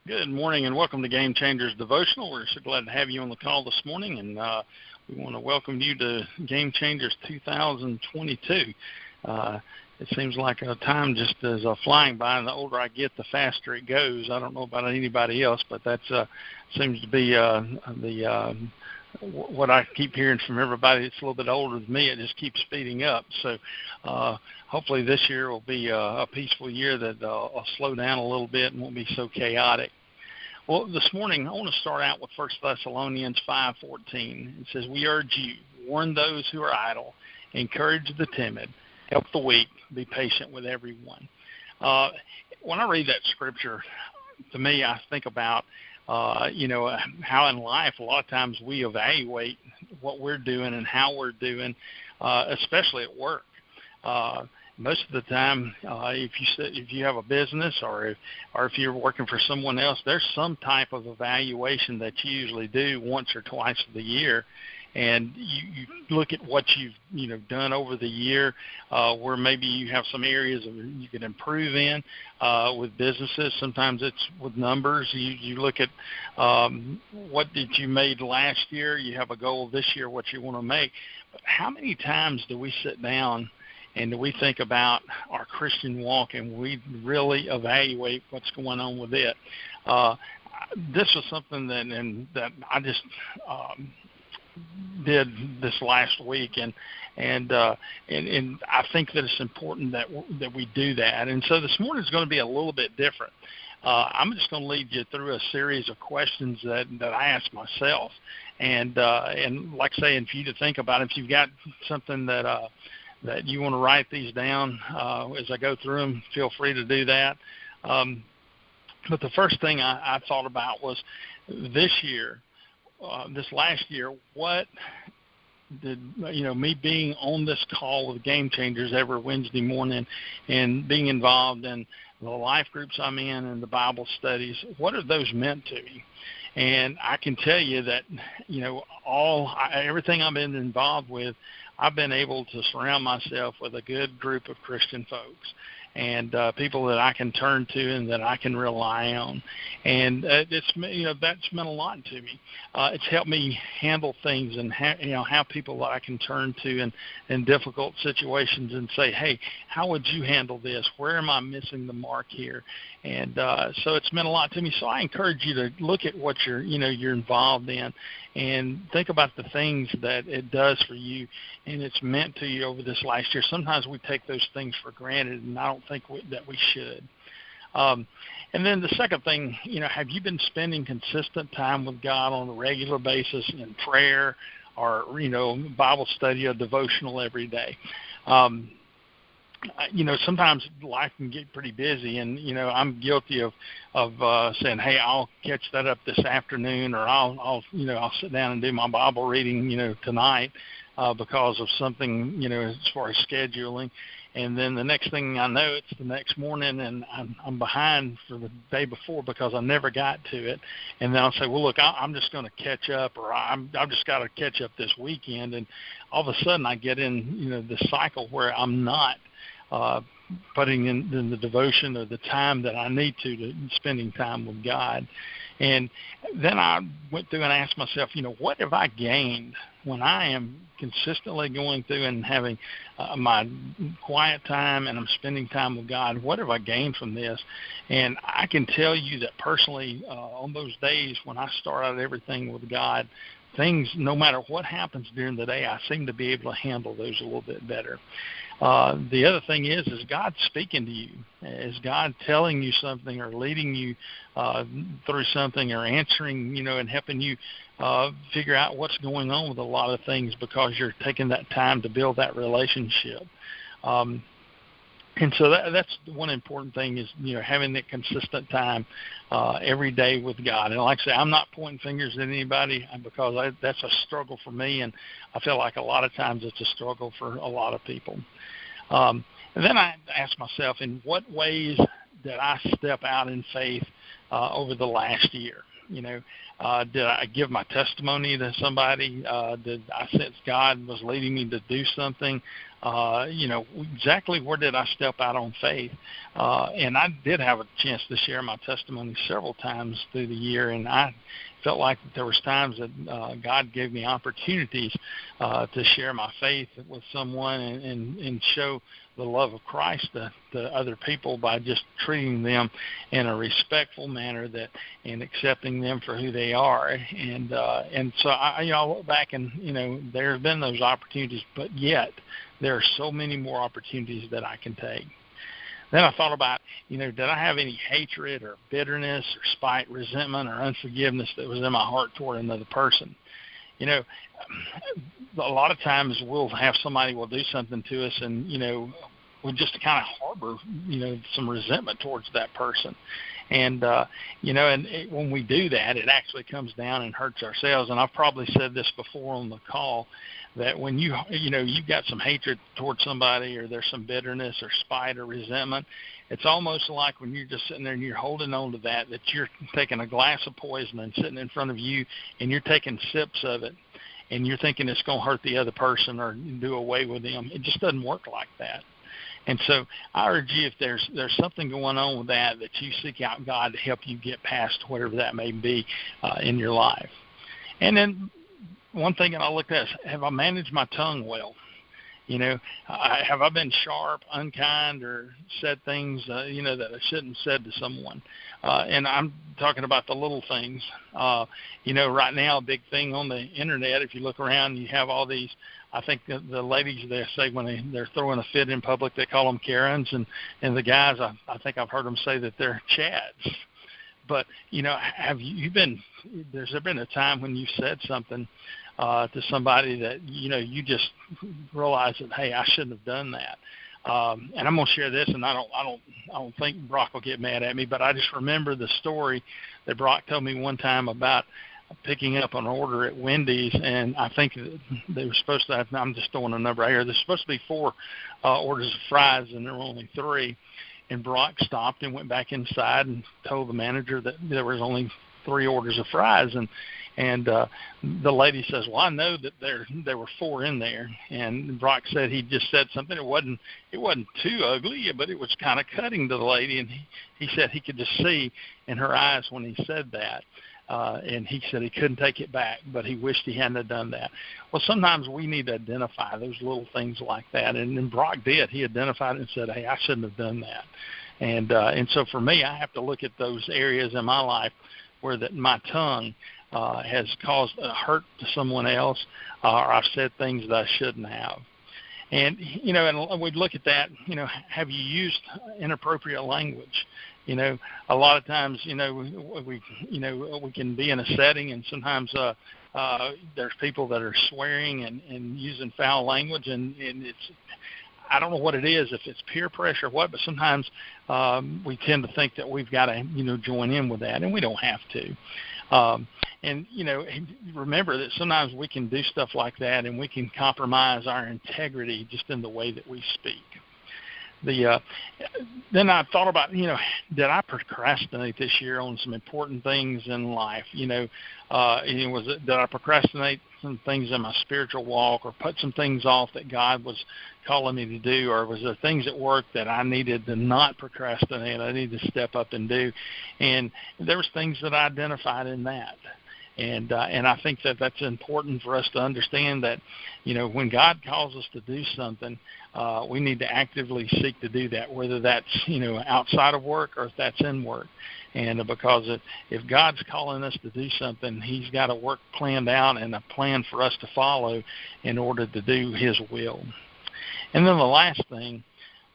Good morning and welcome to Game Changers Devotional. We're so glad to have you on the call this morning, and we want to welcome you to Game Changers 2022. It seems like time just is flying by, and the older I get, the faster it goes. I don't know about anybody else, but that seems to be what I keep hearing from everybody that's a little bit older than me. It just keeps speeding up. So hopefully this year will be a peaceful year that will slow down a little bit and won't be so chaotic. Well, this morning I want to start out with 1 Thessalonians 5:14. It says, "We urge you, warn those who are idle, encourage the timid, help the weak, be patient with everyone." When I read that scripture, to me, I think about how in life a lot of times we evaluate what we're doing and how we're doing, especially at work. Most of the time, if you have a business or if you're working for someone else, there's some type of evaluation that you usually do once or twice a year, and you look at what you've done over the year, where maybe you have some areas you can improve in with businesses. Sometimes it's with numbers. You look at what did you made last year. You have a goal this year, what you want to make. But how many times do we sit down and we think about our Christian walk and we really evaluate what's going on with it? This was something that I just did this last week, and I think that it's important that we do that. And so this morning is going to be a little bit different. I'm just going to lead you through a series of questions that I ask myself, and like I say, and for you to think about, if you've got something that you want to write these down as I go through them, feel free to do that. But the first thing I thought about was this last year, what did, me being on this call with Game Changers every Wednesday morning and being involved in the life groups I'm in and the Bible studies, what have those meant to me? And I can tell you that, everything I've been involved with, I've been able to surround myself with a good group of Christian folks and people that I can turn to and that I can rely on. And that's meant a lot to me. It's helped me handle things and have people that I can turn to in difficult situations and say, hey, how would you handle this? Where am I missing the mark here? And so it's meant a lot to me. So I encourage you to look at what you're involved in and think about the things that it does for you and it's meant to you over this last year. Sometimes we take those things for granted, and I don't think that we should. And then the second thing, have you been spending consistent time with God on a regular basis in prayer or, Bible study or devotional every day? Sometimes life can get pretty busy, and I'm guilty of saying, hey, I'll catch that up this afternoon, or I'll sit down and do my Bible reading tonight because of something as far as scheduling. And then the next thing I know, it's the next morning, and I'm behind for the day before because I never got to it. And then I'll say, well, look, I'm just going to catch up, or I've just got to catch up this weekend. And all of a sudden I get in this cycle where I'm not putting in the devotion or the time that I need to spending time with God. And then I went through and asked myself, what have I gained when I am consistently going through and having my quiet time and I'm spending time with God? What have I gained from this? And I can tell you that personally, on those days when I start out everything with God, things, no matter what happens during the day, I seem to be able to handle those a little bit better. The other thing is God speaking to you? Is God telling you something or leading you through something or answering, and helping you figure out what's going on with a lot of things because you're taking that time to build that relationship? And so that's one important thing is, having that consistent time every day with God. And like I say, I'm not pointing fingers at anybody because that's a struggle for me, and I feel like a lot of times it's a struggle for a lot of people. And then I ask myself, in what ways did I step out in faith over the last year? Did I give my testimony to somebody? Did I sense God was leading me to do something? Exactly where did I step out on faith? And I did have a chance to share my testimony several times through the year, and I felt like there was times that God gave me opportunities to share my faith with someone and show the love of Christ to other people by just treating them in a respectful manner and accepting them for who they are. And so I look back and, there have been those opportunities, but yet there are so many more opportunities that I can take. Then I thought about, did I have any hatred or bitterness or spite, resentment or unforgiveness that was in my heart toward another person? A lot of times we'll have somebody will do something to us and, we just kind of harbor, some resentment towards that person. And, when we do that, it actually comes down and hurts ourselves. And I've probably said this before on the call, that when you've got some hatred towards somebody or there's some bitterness or spite or resentment, it's almost like when you're just sitting there and you're holding on to that you're taking a glass of poison and sitting in front of you and you're taking sips of it and you're thinking it's going to hurt the other person or do away with them. It just doesn't work like that. And so I urge you, if there's something going on with that you seek out God to help you get past whatever that may be in your life. And then one thing that I looked at is, have I managed my tongue well? Have I been sharp, unkind, or said things, that I shouldn't have said to someone? And I'm talking about the little things. Right now, a big thing on the internet, if you look around, you have all these, I think the ladies, they say when they're throwing a fit in public, they call them Karens, and the guys, I think I've heard them say that they're Chads. But, there's there been a time when you said something to somebody that, you just realize that, hey, I shouldn't have done that. And I'm going to share this, and I don't think Brock will get mad at me, but I just remember the story that Brock told me one time about picking up an order at Wendy's, and I think they were supposed to have, I'm just throwing a number out here, there's supposed to be 4 orders of fries, and there were only 3. And Brock stopped and went back inside and told the manager that there was only 3 orders of fries. And the lady says, well, I know that there were 4 in there. And Brock said he just said something. It wasn't too ugly, but it was kind of cutting to the lady. And he said he could just see in her eyes when he said that. And he said he couldn't take it back, but he wished he hadn't have done that. Well, sometimes we need to identify those little things like that. And Brock did. He identified it and said, hey, I shouldn't have done that. And so for me, I have to look at those areas in my life where my tongue has caused a hurt to someone else, or I've said things that I shouldn't have. And, and we'd look at that, have you used inappropriate language? A lot of times, we can be in a setting, and sometimes there's people that are swearing and using foul language, and it's, I don't know what it is, if it's peer pressure or what, but sometimes we tend to think that we've got to, join in with that, and we don't have to. And, remember that sometimes we can do stuff like that, and we can compromise our integrity just in the way that we speak. Then I thought about, did I procrastinate this year on some important things in life? Did I procrastinate some things in my spiritual walk, or put some things off that God was calling me to do, or was there things at work that I needed to not procrastinate, I needed to step up and do? And there was things that I identified in that. And I think that's important for us to understand that, when God calls us to do something, we need to actively seek to do that, whether that's, outside of work or if that's in work. And because if God's calling us to do something, he's got a work planned out and a plan for us to follow in order to do his will. And then the last thing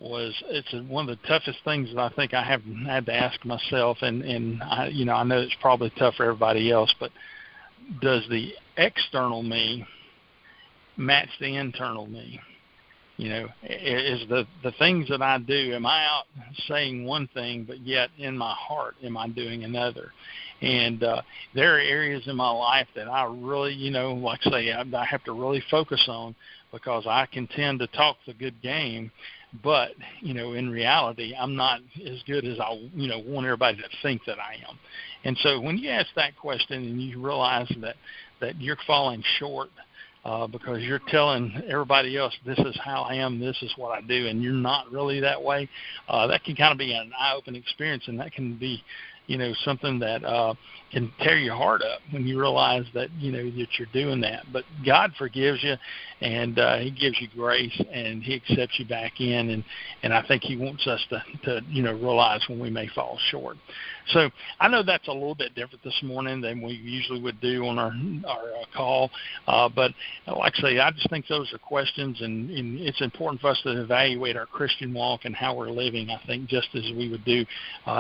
was, it's one of the toughest things that I think I have had to ask myself, and I know it's probably tough for everybody else, but does the external me match the internal me? Is the things that I do, am I out saying one thing, but yet in my heart, am I doing another? And there are areas in my life that I really, like I say, I have to really focus on, because I can tend to talk the good game, But, in reality, I'm not as good as I, want everybody to think that I am. And so when you ask that question and you realize that you're falling short, because you're telling everybody else, this is how I am, this is what I do, and you're not really that way, that can kind of be an eye-opening experience, and that can be, something that can tear your heart up when you realize that, that you're doing that. But God forgives you, and He gives you grace, and He accepts you back in, and I think He wants us to realize when we may fall short. So I know that's a little bit different this morning than we usually would do on our call, but like I say, I just think those are questions, and it's important for us to evaluate our Christian walk and how we're living, I think, just as we would do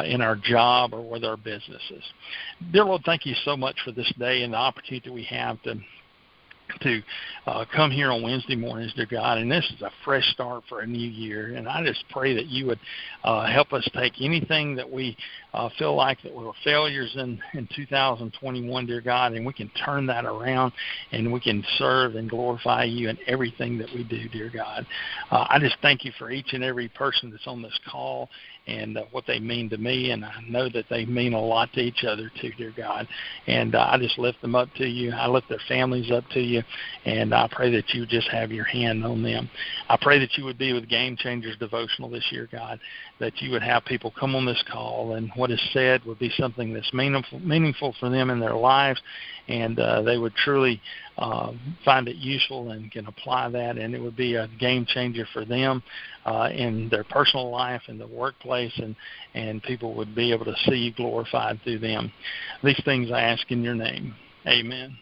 in our job or with our businesses. Dear Lord, thank you so much for this day and the opportunity that we have to come here on Wednesday mornings, dear God, and this is a fresh start for a new year, and I just pray that you would help us take anything that we feel like that were failures in 2021, dear God, and we can turn that around, and we can serve and glorify you in everything that we do, dear God. I just thank you for each and every person that's on this call and what they mean to me, and I know that they mean a lot to each other too, dear God, and I just lift them up to you. I lift their families up to you, and I pray that you just have your hand on them. I pray that you would be with Game Changers Devotional this year, God, that you would have people come on this call, and what is said would be something that's meaningful for them in their lives, and they would truly find it useful and can apply that, and it would be a game changer for them in their personal life, in the workplace, and people would be able to see you glorified through them. These things I ask in your name. Amen.